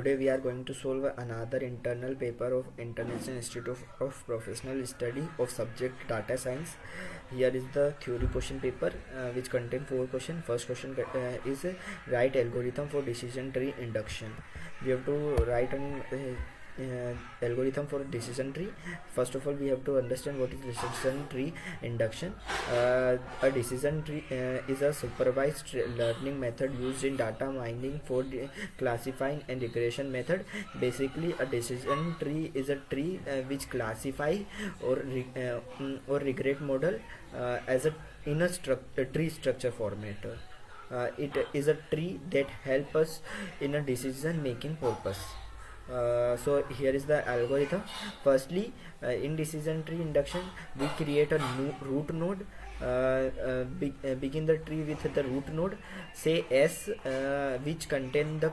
Today we are going to solve another internal paper of International Institute of Professional Study of Subject Data Science. Here is the theory question paper which contain 4 questions. First question is write algorithm for decision tree induction. We have to write an algorithm for decision tree. First of all, we have to understand what is decision tree induction. A decision tree is a supervised learning method used in data mining for classifying and regression method. Basically, a decision tree is a tree which classify or regrade model as in a tree structure format. It is a tree that help us in a decision making purpose. So here is the algorithm. Firstly, in decision tree induction, we create a new root node. Begin the tree with the root node, say S, which contain the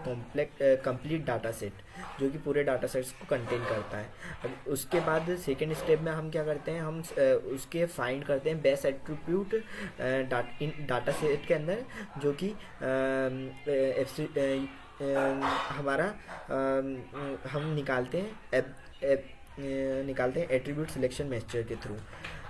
complete data set, जो कि पूरे data sets को contain करता है. अब उसके बाद second step में हम क्या करते हैं, हम उसके फाइंड करते हैं बेस्ट एट्रीब्यूट डाटा सेट के अंदर, जो कि हमारा हम निकालते हैं एट्रीब्यूट सिलेक्शन मेथड के थ्रू.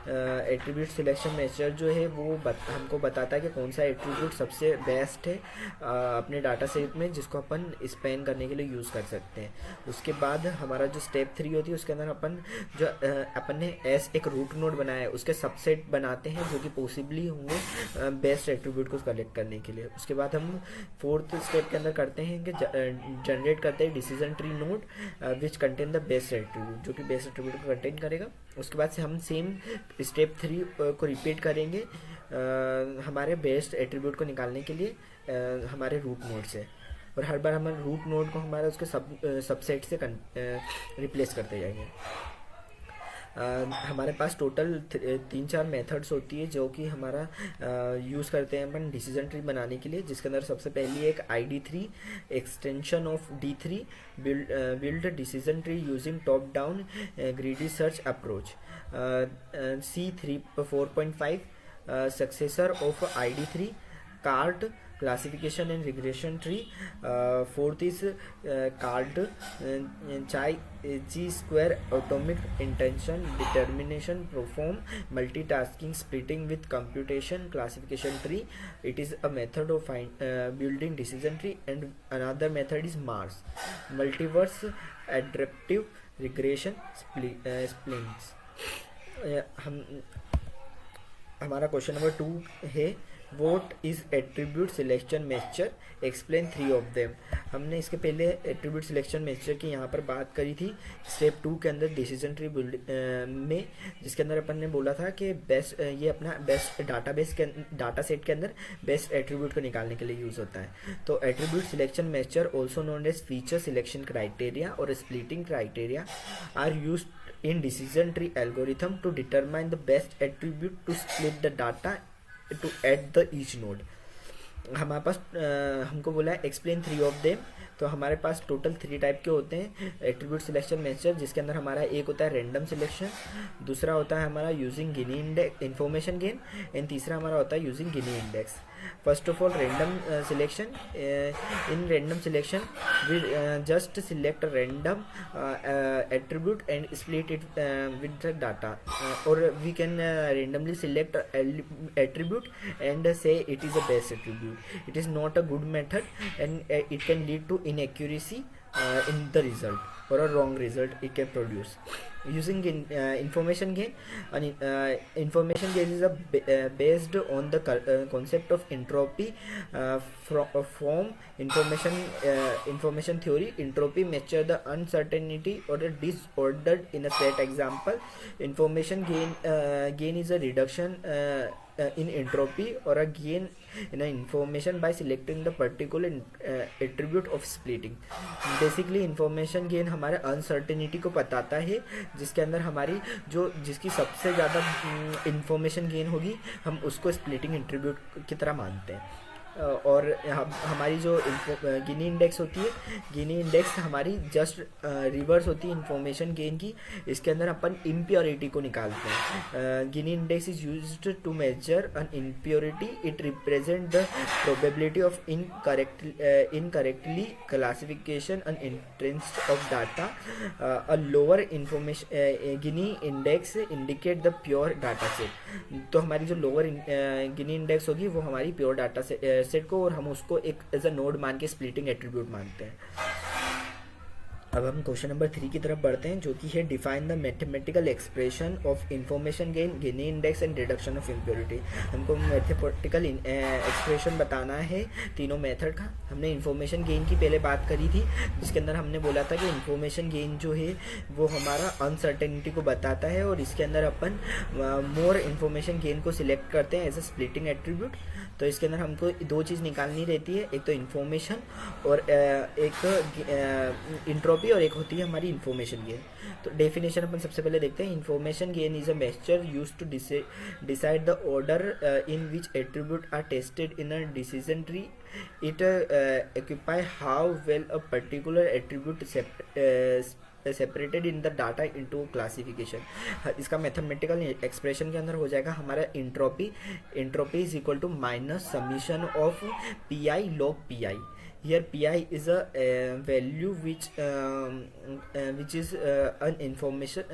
एट्रीब्यूट सिलेक्शन मेथड जो है वो हमको बताता है कि कौन सा एट्रीब्यूट सबसे बेस्ट है अपने डाटा सेट में, जिसको अपन स्पैन करने के लिए यूज़ कर सकते हैं. उसके बाद हमारा जो स्टेप 3 होती है, उसके अंदर अपन ने एक रूट नोड बनाया है, उसके सबसेट बनाते हैं जो कि पॉसिबली होंगे बेस्ट एट्रीब्यूट को कलेक्ट करने के लिए. उसके बाद हम फोर्थ स्टेप के अंदर करते हैं कि जनरेट करते हैं decision tree node which contain the best attribute, जो कि बेस्ट एट्रीब्यूट को कंटेन करेगा. उसके बाद से हम सेम स्टेप 3 को रिपीट करेंगे हमारे बेस्ट एट्रीब्यूट को निकालने के लिए हमारे रूट नोड से, और हर बार हम रूट नोड को हमारे उसके सबसेट से रिप्लेस करते जाएंगे. हमारे पास टोटल 3-4 मेथड्स होती है जो कि हमारा यूज़ करते हैं अपन डिसीजन ट्री बनाने के लिए, जिसके अंदर सबसे पहली एक ID3 extension of D3 build decision tree using top down greedy search approach. C4.5 successor of ID3 card classification and regression tree. Fourth is card chi-square atomic intention determination perform multitasking splitting with computation classification tree. It is a method of building decision tree. And another method is MARS, multiverse adaptive regression splints. हमारा question number 2 है What is attribute selection mixture? Explain 3 of them. हमने इसके पहले attribute selection method की यहाँ पर बात करी थी स्टेप 2 के अंदर डिसीजन ट्री में, जिसके अंदर अपन ने बोला था कि ये अपना बेस्ट डाटा सेट के अंदर बेस्ट एट्रीब्यूट को निकालने के लिए यूज़ होता है. तो attribute selection method also known as feature selection criteria और splitting criteria are used in decision tree algorithm to determine the best attribute to split the data to add the each node. हमारे पास हमको बोला है explain 3 of them. तो हमारे पास total 3 type के होते हैं एट्रीब्यूट सिलेक्शन मेथड, जिसके अंदर हमारा एक होता है रैंडम सिलेक्शन, दूसरा होता है हमारा using Gini index information gain, and तीसरा हमारा होता है using Gini index. First of all, random selection. In random selection, we just select a random attribute and split it with the data, or we can randomly select attribute and say it is a best attribute. It is not a good method, and it can lead to inaccuracy in the result, or a wrong result it can produce. Using information gain, information gain is based on the concept of entropy from information theory. Entropy measure the uncertainty or the disordered in a set. Example, information gain is a reduction in entropy or a gain in a information by selecting the particular attribute of splitting. Basically information gain हमारे uncertainty को बताता है, जिसके अंदर हमारी जिसकी सबसे ज़्यादा information gain होगी हम उसको splitting attribute की तरह मानते हैं. और हमारी जो गिनी इंडेक्स होती है, गिनी इंडेक्स हमारी जस्ट रिवर्स होती है इंफॉर्मेशन गेन की। इसके अंदर अपन इम्प्योरिटी को निकालते हैं। Gini index is used to measure an impurity. It represent the probability of incorrectly classification and entrance of data. A lower information Gini index indicate the pure data set. तो हमारी जो lower Gini index होगी वो हमारी pure data set को, और हम उसको एक एज अ नोड मान के स्प्लिटिंग एट्रीब्यूट मानते हैं। अब हम क्वेश्चन नंबर 3 की तरफ बढ़ते हैं, जो कि है define the mathematical expression of information gain, Gini index and reduction of impurity. हमको मैथमेटिकल एक्सप्रेशन बताना है तीनों मेथड का। हमने इंफॉर्मेशन गेन की पहले बात करी थी, जिसके अंदर हमने बोला था कि इंफॉर्मेशन गेन जो है वो हमारा अनसर्टेनिटी को बताता है, और इसके अंदर अपन मोर इंफॉर्मेशन गेन को सिलेक्ट करते हैं एज अ स्प्लिटिंग एट्रीब्यूट। तो इसके अंदर हमको दो चीज़ निकालनी रहती है, एक तो इन्फॉर्मेशन और एक इंट्रोपी, और एक होती है हमारी इन्फॉर्मेशन गेन। तो डेफिनेशन अपन सबसे पहले देखते हैं। Information gain is a measure used to decide the order in which attribute are tested in a decision tree. It occupy how well a particular attribute separated in the data into classification. इसका mathematical expression के अंदर हो जाएगा हमारा entropy. Entropy is equal to minus summation of P i log p i. Here pi is a value which is an information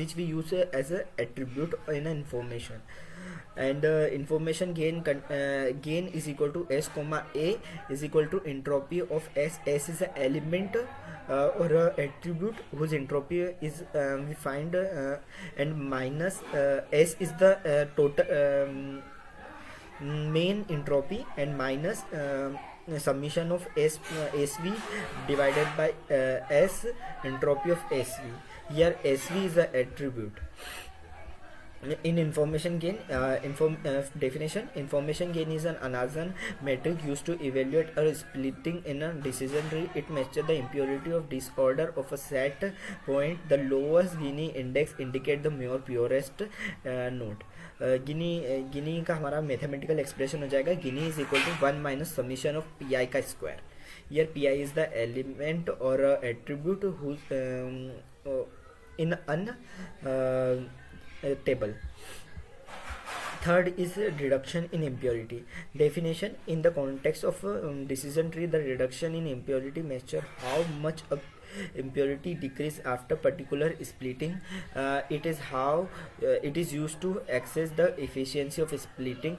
which we use as a attribute in an information, and information gain is equal to s comma a is equal to entropy of s. S is an element or a attribute whose entropy is we find, and minus s is the total main entropy, and minus summation of sv divided by s entropy of sv. Here sv is an attribute. In information gain definition, information gain is an another metric used to evaluate a splitting in a decision tree. It measures the impurity of disorder of a set point. The lowest Gini index indicate the more purest node. Gini का हमारा mathematical expression हो जाएगा, Gini is equal to 1 minus summation of P I का square. Here P I is the element और attribute in an table. Third is reduction in impurity. Definition: in the context of decision tree, the reduction in impurity measure how much a impurity decrease after particular splitting. It is how it is used to assess the efficiency of splitting.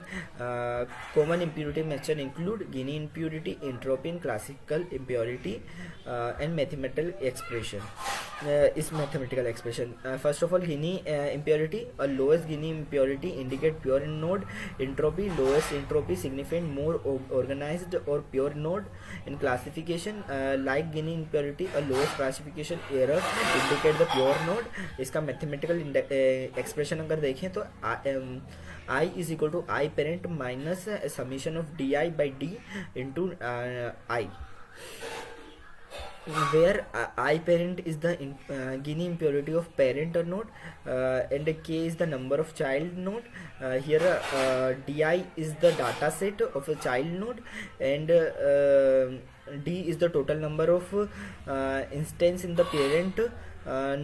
Common impurity measure include Gini impurity, entropy, classical impurity, and mathematical expression. Is mathematical expression. First of all, Gini impurity. A lowest Gini impurity indicate pure node. Entropy: lowest entropy significant more organized or pure node. In classification, like Gini impurity, a lowest classification error indicate the pure node. इसका mathematical expression अगर देखें तो I is equal to I parent minus summation of di by d into I, where I parent is the Gini impurity of parent node, and k is the number of child node. Here di is the data set of a child node, and d is the total number of instance in the parent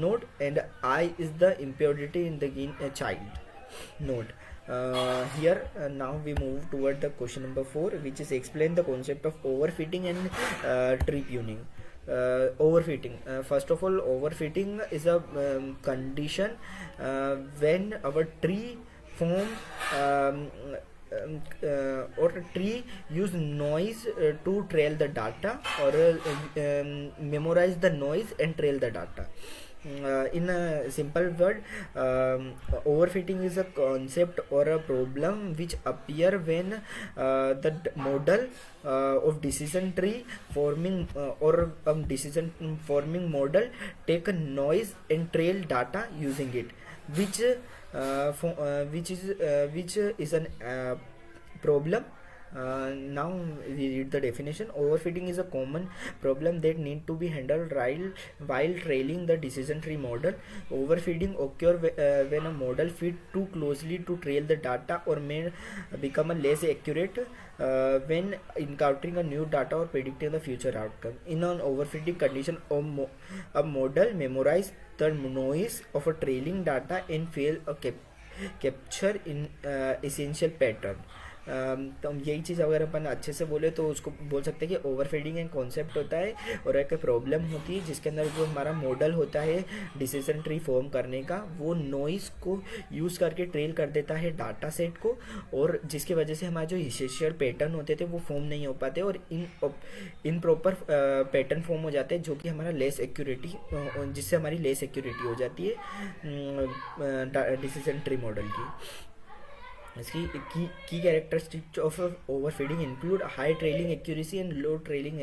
node, and I is the impurity in the child node. Here now we move toward the question number 4, which is explain the concept of overfitting and tree pruning. Overfitting. First of all, overfitting is a condition when our tree form or tree use noise to trail the data, or memorize the noise and trail the data. In a simple word, overfitting is a concept or a problem which appear when the model of decision tree forming or decision forming model take a noise and trail data using it, which is an problem Now we read the definition. Overfitting is a common problem that need to be handled while trailing the decision tree model. Overfitting occur when a model fit too closely to trail the data or may become a less accurate when encountering a new data or predicting the future outcome. In an overfitting condition, a model memorize the noise of a trailing data and fail a capture in essential pattern. तो हम यही चीज़ अगर अपन अच्छे से बोले तो उसको बोल सकते हैं कि ओवरफीडिंग एक कॉन्सेप्ट होता है और एक प्रॉब्लम होती है जिसके अंदर जो हमारा मॉडल होता है डिसीजन ट्री फॉर्म करने का, वो नॉइस को यूज़ करके ट्रेल कर देता है डाटा सेट को, और जिसकी वजह से हमारे जो एसेंशियल पैटर्न होते थे वो फॉर्म नहीं हो पाते और इन प्रॉपर पैटर्न फॉर्म हो जाते हैं जो कि हमारा लेस एक्यूरेटी, जिससे हमारी लेस एक्यूरेटी हो जाती है डिसीजन ट्री मॉडल की. इसकी की characteristics of overfitting include high training accuracy and low training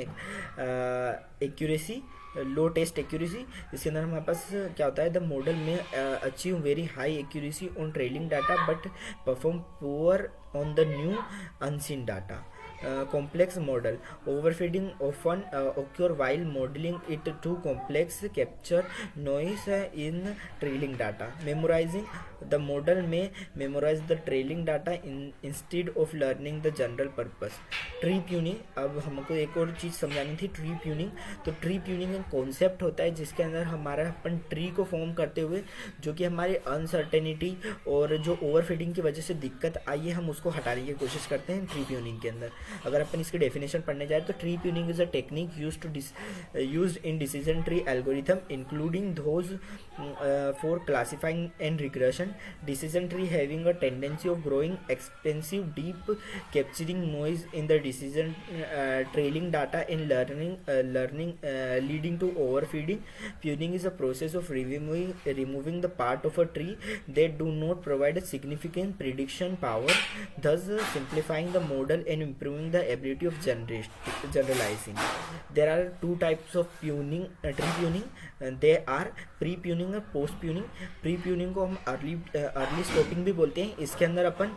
accuracy, low test accuracy. इसके अंदर हमारे पास क्या होता है, द मॉडल में achieve very high accuracy on training data but perform poor on the new unseen data. Complex model. Overfitting often occur while modeling it too complex, capture noise in trailing data. Memorizing. The model may memorize the trailing data instead of learning the general purpose. Tree tuning. अब हमको एक और चीज़ समझानी थी, tree tuning. तो tree tuning एक concept होता है जिसके अंदर हमारा अपन ट्री को फॉर्म करते हुए जो कि हमारे अनसर्टेनिटी और जो ओवरफिटिंग की वजह से दिक्कत आई है हम उसको हटाने की कोशिश करते हैं ट्री ट्यूनिंग के अंदर. अगर अपन इसकी डेफिनेशन पढ़ने जाए तो tree tuning is a technique used in decision tree algorithm including those for classifying and regression. Decision tree having a tendency of growing expensive deep capturing noise in the decision trailing data in learning leading to overfeeding. Pruning is a process of removing the part of a tree that do not provide a significant prediction power, thus simplifying the model and improving the ability of generalizing. There are two types of pruning, tree pruning. They are pre-pruning और post pruning. Pre-pruning को हम early stopping भी बोलते हैं. इसके अंदर अपन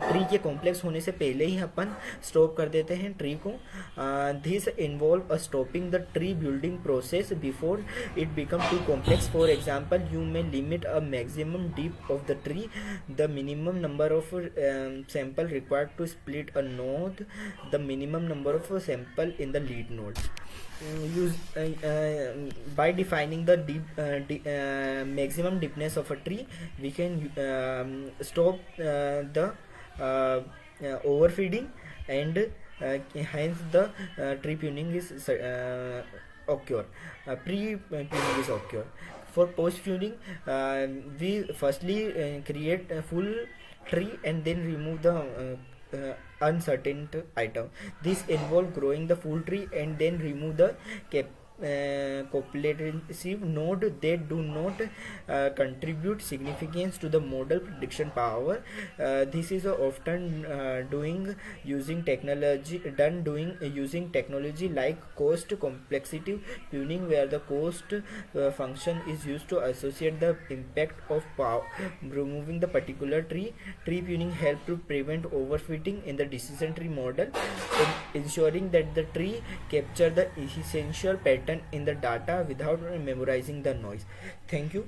tree के complex होने से पहले ही अपन स्टॉप कर देते हैं ट्री को. This involve stopping the tree building process before it become too complex. For example, you may limit a maximum deep of the tree, the minimum number of sample required to split a node, the minimum number of sample in the lead node. By defining the maximum deepness of a tree, we can stop the overfeeding and hence the tree pruning is occur. Pre-pruning is occur. For post pruning, we firstly create a full tree and then remove the uncertain item. This involve growing the full tree and then remove the copulative node that do not contribute significance to the model prediction power. This is often using technology like cost complexity pruning, where the cost function is used to associate the impact of removing the particular tree. Tree pruning help to prevent overfitting in the decision tree model, ensuring that the tree capture the essential pattern in the data without memorizing the noise. Thank you.